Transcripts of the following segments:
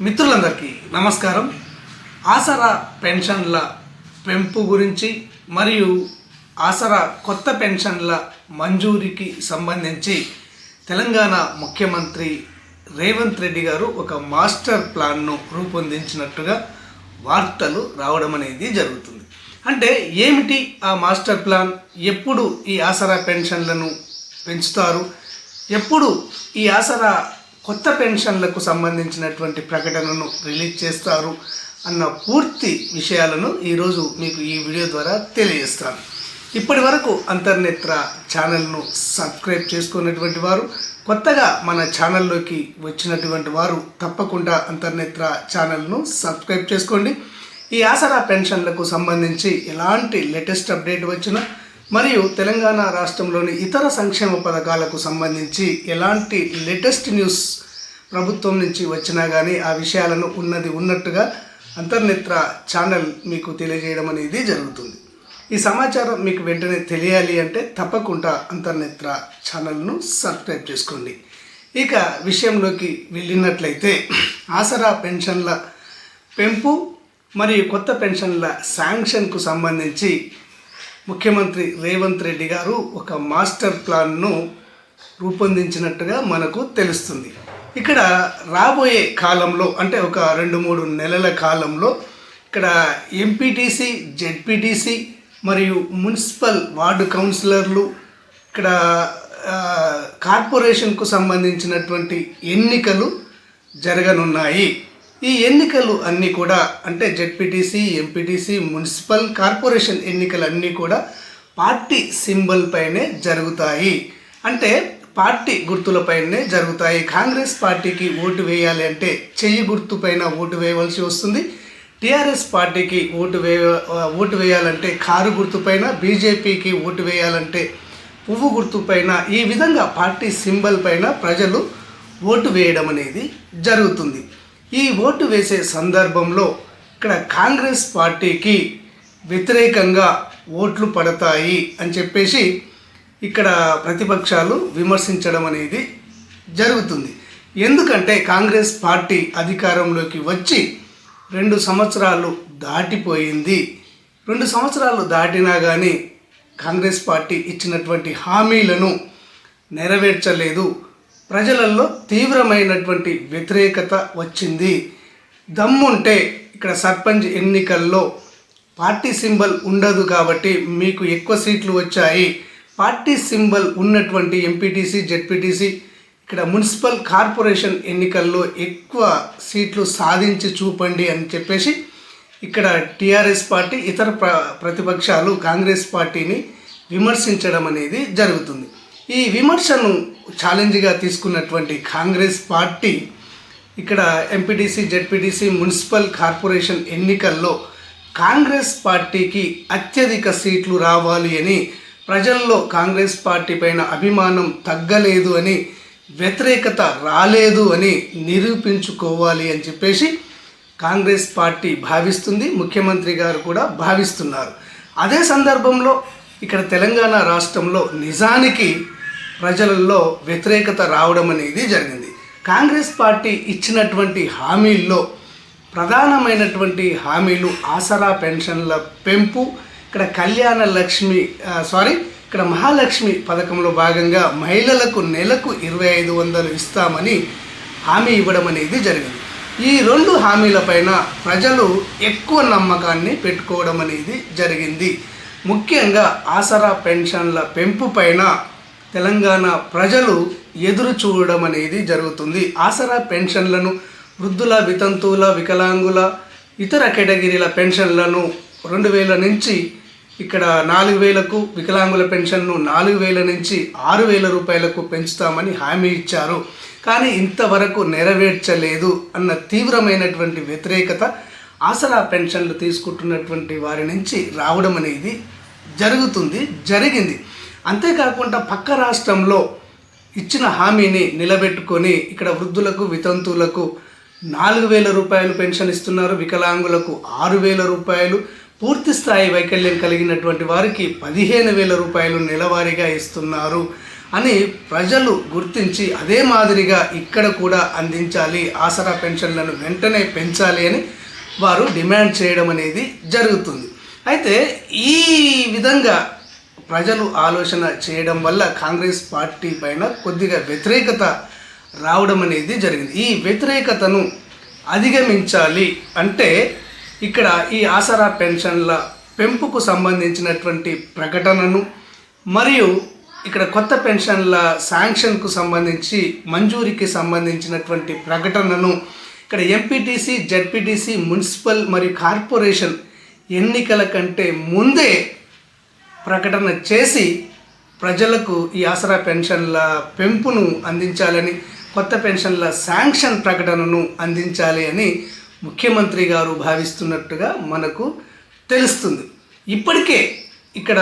మిత్రులందరికీ నమస్కారం. ఆసరా పెన్షన్ల పెంపు గురించి మరియు ఆసరా కొత్త పెన్షన్ల మంజూరికి సంబంధించి తెలంగాణ ముఖ్యమంత్రి రేవంత్ రెడ్డి గారు ఒక మాస్టర్ ప్లాన్ను రూపొందించినట్టుగా వార్తలు రావడం అనేది జరుగుతుంది. అంటే ఏమిటి ఆ మాస్టర్ ప్లాన్? ఎప్పుడు ఈ ఆసరా పెన్షన్లను పెంచుతారు? ఎప్పుడు ఈ ఆసరా కొత్త పెన్షన్లకు సంబంధించినటువంటి ప్రకటనను రిలీజ్ చేస్తారు అన్న పూర్తి విషయాలను ఈరోజు మీకు ఈ వీడియో ద్వారా తెలియజేస్తాను. ఇప్పటి వరకు అంతర్నేత్ర ఛానల్ను సబ్స్క్రైబ్ చేసుకున్నటువంటి వారు, కొత్తగా మన ఛానల్లోకి వచ్చినటువంటి వారు తప్పకుండా అంతర్నేత్ర ఛానల్ను సబ్స్క్రైబ్ చేసుకోండి. ఈ ఆసరా పెన్షన్లకు సంబంధించి ఎలాంటి లేటెస్ట్ అప్డేట్ వచ్చినా మరియు తెలంగాణ రాష్ట్రంలోని ఇతర సంక్షేమ పథకాలకు సంబంధించి ఎలాంటి లేటెస్ట్ న్యూస్ ప్రభుత్వం నుంచి వచ్చినా కానీ ఆ విషయాలను ఉన్నట్టుగా అంతర్నేత్ర ఛానల్ మీకు తెలియజేయడం అనేది జరుగుతుంది. ఈ సమాచారం మీకు వెంటనే తెలియాలి అంటే తప్పకుండా అంతర్నేత్ర ఛానల్ను సబ్స్క్రైబ్ చేసుకోండి. ఇక విషయంలోకి వెళ్ళినట్లయితే ఆసరా పెన్షన్ల పెంపు మరియు కొత్త పెన్షన్ల శాంక్షన్కు సంబంధించి ముఖ్యమంత్రి రేవంత్ రెడ్డి గారు ఒక మాస్టర్ ప్లాన్ను రూపొందించినట్టుగా మనకు తెలుస్తుంది. ఇక్కడ రాబోయే కాలంలో అంటే ఒక 2-3 నెలల కాలంలో ఇక్కడ ఎంపీటీసీ, జెడ్పీటీసీ మరియు మున్సిపల్ వార్డు కౌన్సిలర్లు, ఇక్కడ కార్పొరేషన్కు సంబంధించినటువంటి ఎన్నికలు జరగనున్నాయి. ఈ ఎన్నికలు అన్నీ కూడా అంటే జెడ్పీటీసీ, ఎంపీటీసీ, మున్సిపల్, కార్పొరేషన్ ఎన్నికలు అన్నీ కూడా పార్టీ సింబల్ పైనే జరుగుతాయి. అంటే పార్టీ గుర్తులపైనే జరుగుతాయి. కాంగ్రెస్ పార్టీకి ఓటు వేయాలి అంటే చెయ్యి గుర్తు పైన ఓటు వేయవలసి వస్తుంది. టీఆర్ఎస్ పార్టీకి ఓటు వేయాలంటే కారు గుర్తు పైన, బీజేపీకి ఓటు వేయాలంటే పువ్వు గుర్తు పైన, ఈ విధంగా పార్టీ సింబల్ పైన ప్రజలు ఓటు వేయడం అనేది జరుగుతుంది. ఈ ఓటు వేసే సందర్భంలో ఇక్కడ కాంగ్రెస్ పార్టీకి వ్యతిరేకంగా ఓట్లు పడతాయి అని చెప్పేసి ఇక్కడ ప్రతిపక్షాలు విమర్శించడం అనేది జరుగుతుంది. ఎందుకంటే కాంగ్రెస్ పార్టీ అధికారంలోకి వచ్చి 2 సంవత్సరాలు దాటిపోయింది. 2 సంవత్సరాలు దాటినా కానీ కాంగ్రెస్ పార్టీ ఇచ్చినటువంటి హామీలను నెరవేర్చలేదు. ప్రజలలో తీవ్రమైనటువంటి వ్యతిరేకత వచ్చింది. దమ్ముంటే ఇక్కడ సర్పంచ్ ఎన్నికల్లో పార్టీ సింబల్ ఉండదు కాబట్టి మీకు ఎక్కువ సీట్లు వచ్చాయి. పార్టీ సింబల్ ఉన్నటువంటి ఎంపీటీసీ, జెడ్పీటీసీ, ఇక్కడ మున్సిపల్, కార్పొరేషన్ ఎన్నికల్లో ఎక్కువ సీట్లు సాధించి చూపండి అని చెప్పేసి ఇక్కడ టీఆర్ఎస్ పార్టీ, ఇతర ప్రతిపక్షాలు కాంగ్రెస్ పార్టీని విమర్శించడం అనేది జరుగుతుంది. ఈ విమర్శను ఛాలెంజ్గా తీసుకున్నటువంటి కాంగ్రెస్ పార్టీ ఇక్కడ ఎంపీటీసీ, జెడ్పీటీసీ, మున్సిపల్, కార్పొరేషన్ ఎన్నికల్లో కాంగ్రెస్ పార్టీకి అత్యధిక సీట్లు రావాలి అని, ప్రజల్లో కాంగ్రెస్ పార్టీ పైన అభిమానం తగ్గలేదు అని, వ్యతిరేకత రాలేదు అని నిరూపించుకోవాలి అని చెప్పేసి కాంగ్రెస్ పార్టీ భావిస్తుంది. ముఖ్యమంత్రి గారు కూడా భావిస్తున్నారు. అదే సందర్భంలో ఇక్కడ తెలంగాణ రాష్ట్రంలో నిజానికి ప్రజలలో వ్యతిరేకత రావడం అనేది జరిగింది. కాంగ్రెస్ పార్టీ ఇచ్చినటువంటి హామీల్లో ప్రధానమైనటువంటి హామీలు ఆసరా పెన్షన్ల పెంపు, ఇక్కడ ఇక్కడ మహాలక్ష్మి పథకంలో భాగంగా మహిళలకు నెలకు 2500 ఇస్తామని హామీ ఇవ్వడం అనేది జరిగింది. ఈ 2 హామీలపైన ప్రజలు ఎక్కువ నమ్మకాన్ని పెట్టుకోవడం అనేది జరిగింది. ముఖ్యంగా ఆసరా పెన్షన్ల పెంపు పైన తెలంగాణ ప్రజలు ఎదురు చూడడం అనేది జరుగుతుంది. ఆసరా పెన్షన్లను వృద్ధుల, వితంతువుల, వికలాంగుల, ఇతర కేటగిరీల పెన్షన్లను 2000 నుంచి ఇక్కడ 4000కు, వికలాంగుల పెన్షన్ను 4000 నుంచి 6000 రూపాయలకు పెంచుతామని హామీ ఇచ్చారు. కానీ ఇంతవరకు నెరవేర్చలేదు అన్న తీవ్రమైనటువంటి వ్యతిరేకత ఆసరా పెన్షన్లు తీసుకుంటున్నటువంటి వారి నుంచి రావడం అనేది జరిగింది. అంతేకాకుండా పక్క రాష్ట్రంలో ఇచ్చిన హామీని నిలబెట్టుకొని ఇక్కడ వృద్ధులకు, వితంతువులకు 4000 రూపాయలు పెన్షన్ ఇస్తున్నారు. వికలాంగులకు 6000 రూపాయలు, పూర్తి స్థాయి వైకల్యం కలిగినటువంటి వారికి 15,000 రూపాయలు నెలవారీగా ఇస్తున్నారు. అని ప్రజలు గుర్తించి అదే మాదిరిగా ఇక్కడ కూడా అందించాలి, ఆసరా పెన్షన్లను వెంటనే పెంచాలి అని వారు డిమాండ్ చేయడం అనేది జరుగుతుంది. అయితే ఈ విధంగా ప్రజలు ఆలోచన చేయడం వల్ల కాంగ్రెస్ పార్టీ పైన కొద్దిగా వ్యతిరేకత రావడం అనేది జరిగింది. ఈ వ్యతిరేకతను అధిగమించాలి అంటే ఇక్కడ ఈ ఆసరా పెన్షన్ల పెంపుకు సంబంధించినటువంటి ప్రకటనను మరియు ఇక్కడ కొత్త పెన్షన్ల శాంక్షన్కు సంబంధించి మంజూరికి సంబంధించినటువంటి ప్రకటనను ఇక్కడ ఎంపీటీసీ, జెడ్పీటీసీ, మున్సిపల్ మరియు కార్పొరేషన్ ఎన్నికల కంటే ముందే ప్రకటన చేసి ప్రజలకు ఈ ఆసరా పెన్షన్ల పెంపును అందించాలని, కొత్త పెన్షన్ల శాంక్షన్ ప్రకటనను అందించాలి అని ముఖ్యమంత్రి గారు భావిస్తున్నట్టుగా మనకు తెలుస్తుంది. ఇప్పటికే ఇక్కడ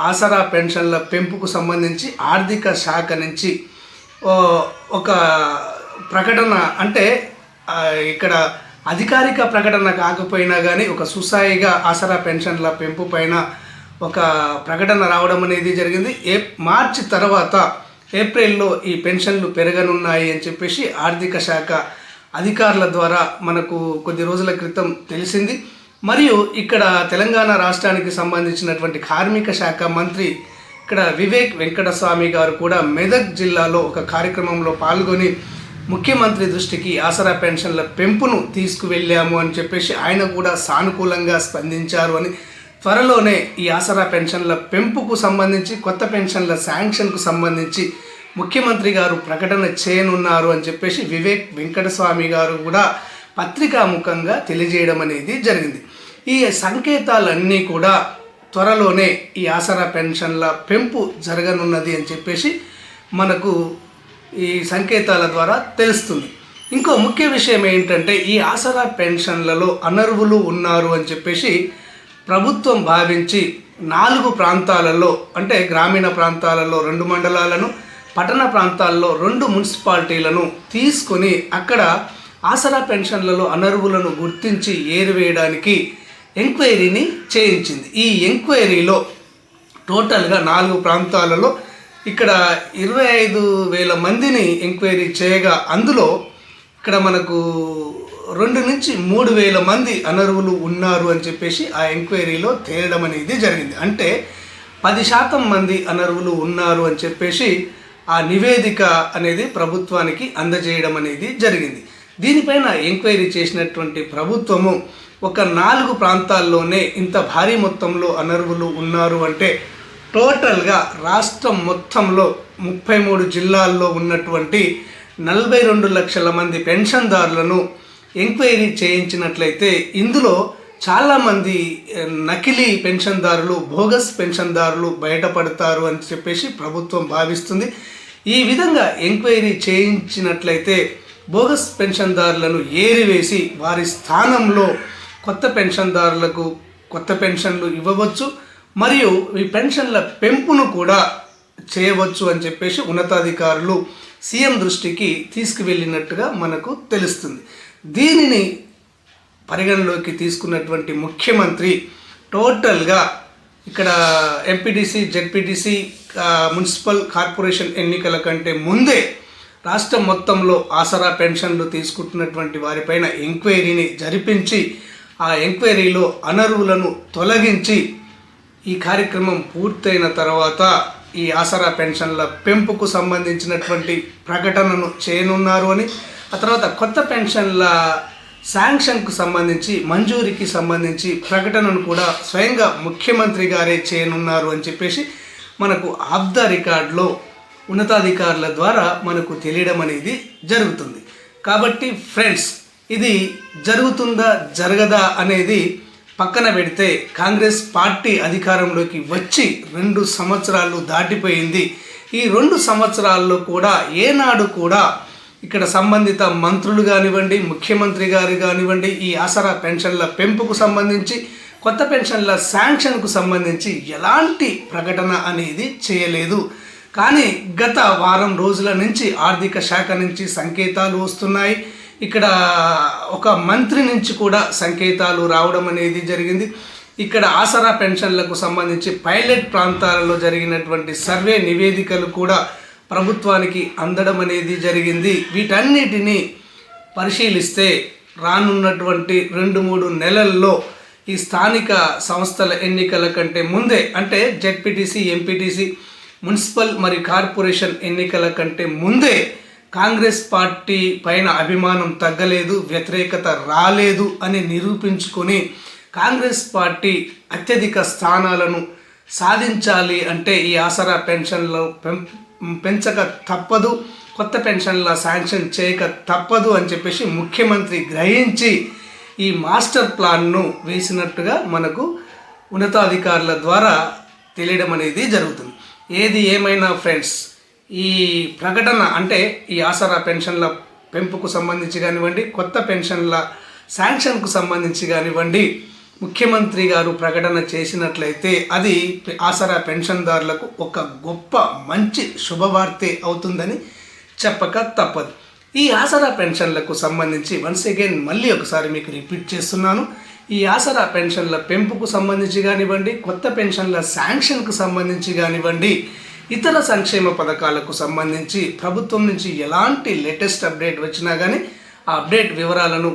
ఆసరా పెన్షన్ల పెంపుకు సంబంధించి ఆర్థిక శాఖ నుంచి ఒక ప్రకటన, అంటే ఇక్కడ అధికారిక ప్రకటన కాకపోయినా కానీ ఒక సుసాయిగా ఆసరా పెన్షన్ల పెంపు పైన ఒక ప్రకటన రావడం అనేది జరిగింది. మార్చి తర్వాత ఏప్రిల్లో ఈ పెన్షన్లు పెరగనున్నాయి అని చెప్పేసి ఆర్థిక శాఖ అధికారుల ద్వారా మనకు కొద్ది రోజుల క్రితం తెలిసింది. మరియు ఇక్కడ తెలంగాణ రాష్ట్రానికి సంబంధించినటువంటి కార్మిక శాఖ మంత్రి ఇక్కడ వివేక్ వెంకటస్వామి గారు కూడా మెదక్ జిల్లాలో ఒక కార్యక్రమంలో పాల్గొని ముఖ్యమంత్రి దృష్టికి ఆసరా పెన్షన్ల పెంపును తీసుకువెళ్ళాము అని చెప్పేసి ఆయన కూడా సానుకూలంగా స్పందించారు అని, త్వరలోనే ఈ ఆసరా పెన్షన్ల పెంపుకు సంబంధించి, కొత్త పెన్షన్ల శాంక్షన్కు సంబంధించి ముఖ్యమంత్రి గారు ప్రకటన చేయనున్నారు అని చెప్పేసి వివేక్ వెంకటస్వామి గారు కూడా పత్రికాముఖంగా తెలియజేయడం అనేది జరిగింది. ఈ సంకేతాలన్నీ కూడా త్వరలోనే ఈ ఆసరా పెన్షన్ల పెంపు జరగనున్నది అని చెప్పేసి మనకు ఈ సంకేతాల ద్వారా తెలుస్తుంది. ఇంకో ముఖ్య విషయం ఏంటంటే ఈ ఆసరా పెన్షన్లలో అనర్హులు ఉన్నారు అని చెప్పేసి ప్రభుత్వం భావించి 4 ప్రాంతాలలో, అంటే గ్రామీణ ప్రాంతాలలో 2 మండలాలను, పట్టణ ప్రాంతాల్లో 2 మున్సిపాలిటీలను తీసుకొని అక్కడ ఆసరా పెన్షన్లలో అనర్హులను గుర్తించి ఏరివేయడానికి ఎంక్వైరీని చేయించింది. ఈ ఎంక్వైరీలో టోటల్గా 4 ప్రాంతాలలో ఇక్కడ 25,000 మందిని ఎంక్వైరీ చేయగా అందులో ఇక్కడ మనకు 2 నుంచి 3,000 మంది అనర్హులు ఉన్నారు అని చెప్పేసి ఆ ఎంక్వైరీలో తేలడం అనేది జరిగింది. అంటే 10% మంది అనర్హులు ఉన్నారు అని చెప్పేసి ఆ నివేదిక అనేది ప్రభుత్వానికి అందజేయడం అనేది జరిగింది. దీనిపైన ఎంక్వైరీ చేసినటువంటి ప్రభుత్వము ఒక 4 ప్రాంతాల్లోనే ఇంత భారీ మొత్తంలో అనర్హులు ఉన్నారు అంటే టోటల్గా రాష్ట్రం మొత్తంలో 33 జిల్లాల్లో ఉన్నటువంటి 42 లక్షల మంది పెన్షన్దారులను ఎంక్వైరీ చేయించినట్లయితే ఇందులో చాలామంది నకిలీ పెన్షన్దారులు, బోగస్ పెన్షన్దారులు బయటపడతారు అని చెప్పేసి ప్రభుత్వం భావిస్తుంది. ఈ విధంగా ఎంక్వైరీ చేయించినట్లయితే బోగస్ పెన్షన్దారులను ఏరివేసి వారి స్థానంలో కొత్త పెన్షన్దారులకు కొత్త పెన్షన్లు ఇవ్వవచ్చు మరియు ఈ పెన్షన్ల పెంపును కూడా చేయవచ్చు అని చెప్పేసి ఉన్నతాధికారులు సీఎం దృష్టికి తీసుకువెళ్ళినట్టుగా మనకు తెలుస్తుంది. దీనిని పరిగణలోకి తీసుకున్నటువంటి ముఖ్యమంత్రి టోటల్గా ఇక్కడ ఎంపీటీసీ, జెడ్పీటీసీ, మున్సిపల్ కార్పొరేషన్ ఎన్నికల కంటే ముందే రాష్ట్రం మొత్తంలో ఆసరా పెన్షన్లు తీసుకుంటున్నటువంటి వారిపైన ఎంక్వైరీని జరిపించి ఆ ఎంక్వైరీలో అనర్హులను తొలగించి ఈ కార్యక్రమం పూర్తయిన తర్వాత ఈ ఆసరా పెన్షన్ల పెంపుకు సంబంధించినటువంటి ప్రకటనను చేయనున్నారు అని, ఆ తర్వాత కొత్త పెన్షన్ల శాంక్షన్కు సంబంధించి, మంజూరికి సంబంధించి ప్రకటనను కూడా స్వయంగా ముఖ్యమంత్రి గారే చేయనున్నారు అని చెప్పేసి మనకు ఆఫ్ ద రికార్డ్లో ఉన్నతాధికారుల ద్వారా మనకు తెలియడం అనేది జరుగుతుంది. కాబట్టి ఫ్రెండ్స్, ఇది జరుగుతుందా జరగదా అనేది పక్కన పెడితే కాంగ్రెస్ పార్టీ అధికారంలోకి వచ్చి 2 సంవత్సరాలు దాటిపోయింది. ఈ 2 సంవత్సరాల్లో కూడా ఏనాడు కూడా ఇక్కడ సంబంధిత మంత్రులు కానివ్వండి, ముఖ్యమంత్రి గారు కానివ్వండి, ఈ ఆసరా పెన్షన్ల పెంపుకు సంబంధించి, కొత్త పెన్షన్ల శాంక్షన్కు సంబంధించి ఎలాంటి ప్రకటన అనేది చేయలేదు. కానీ గత వారం రోజుల నుంచి ఆర్థిక శాఖ నుంచి సంకేతాలు వస్తున్నాయి. ఇక్కడ ఒక మంత్రి నుంచి కూడా సంకేతాలు రావడం అనేది జరిగింది. ఇక్కడ ఆసరా పెన్షన్లకు సంబంధించి పైలట్ ప్రాంతాలలో జరిగినటువంటి సర్వే నివేదికలు కూడా ప్రభుత్వానికి అందడం అనేది జరిగింది. వీటన్నిటిని పరిశీలిస్తే రానున్నటువంటి 2-3 నెలల్లో ఈ స్థానిక సంస్థల ఎన్నికల కంటే ముందే, అంటే జెడ్పీటీసీ, ఎంపీటీసీ, మున్సిపల్ మరియు కార్పొరేషన్ ఎన్నికల కంటే ముందే కాంగ్రెస్ పార్టీ పైన అభిమానం తగ్గలేదు, వ్యతిరేకత రాలేదు అని నిరూపించుకొని కాంగ్రెస్ పార్టీ అత్యధిక స్థానాలను సాధించాలి అంటే ఈ ఆసరా పెన్షన్లు పెంచక తప్పదు, కొత్త పెన్షన్ల శాంక్షన్ చేయక తప్పదు అని చెప్పేసి ముఖ్యమంత్రి గ్రహించి ఈ మాస్టర్ ప్లాన్ను వేసినట్టుగా మనకు ఉన్నతాధికారుల ద్వారా తెలియడం అనేది జరుగుతుంది. ఏది ఏమైనా ఫ్రెండ్స్, ఈ ప్రకటన అంటే ఈ ఆసరా పెన్షన్ల పెంపుకు సంబంధించి కానివ్వండి, కొత్త పెన్షన్ల శాంక్షన్కు సంబంధించి కానివ్వండి, ముఖ్యమంత్రి గారు ప్రకటన చేసినట్లయితే అది ఆసరా పెన్షన్దారులకు ఒక గొప్ప మంచి శుభవార్తే అవుతుందని చెప్పక తప్పదు. ఈ ఆసరా పెన్షన్లకు సంబంధించి వన్స్ అగైన్ మళ్ళీ ఒకసారి మీకు రిపీట్ చేస్తున్నాను. ఈ ఆసరా పెన్షన్ల పెంపుకు సంబంధించి కానివ్వండి, కొత్త పెన్షన్ల శాంక్షన్కు సంబంధించి కానివ్వండి, ఇతర సంక్షేమ పథకాలకు సంబంధించి ప్రభుత్వం నుంచి ఎలాంటి లేటెస్ట్ అప్డేట్ వచ్చినా కానీ ఆ అప్డేట్ వివరాలను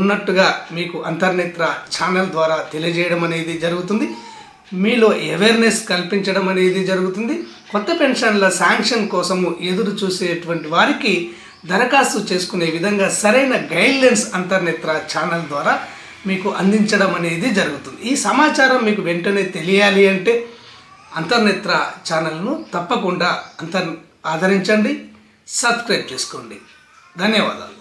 ఉన్నట్టుగా మీకు అంతర్నేత్ర ఛానల్ ద్వారా తెలియజేయడం అనేది జరుగుతుంది. మీలో అవేర్నెస్ కల్పించడం అనేది జరుగుతుంది. కొత్త పెన్షన్ల శాంక్షన్ కోసము ఎదురు చూసేటువంటి వారికి దరఖాస్తు చేసుకునే విధంగా సరైన గైడ్లైన్స్ అంతర్నేత్ర ఛానల్ ద్వారా మీకు అందించడం అనేది జరుగుతుంది. ఈ సమాచారం మీకు వెంటనే తెలియాలి అంటే అంతర్నేత్ర ఛానల్ను తప్పకుండా ఆదరించండి, సబ్స్క్రైబ్ చేసుకోండి. ధన్యవాదాలు.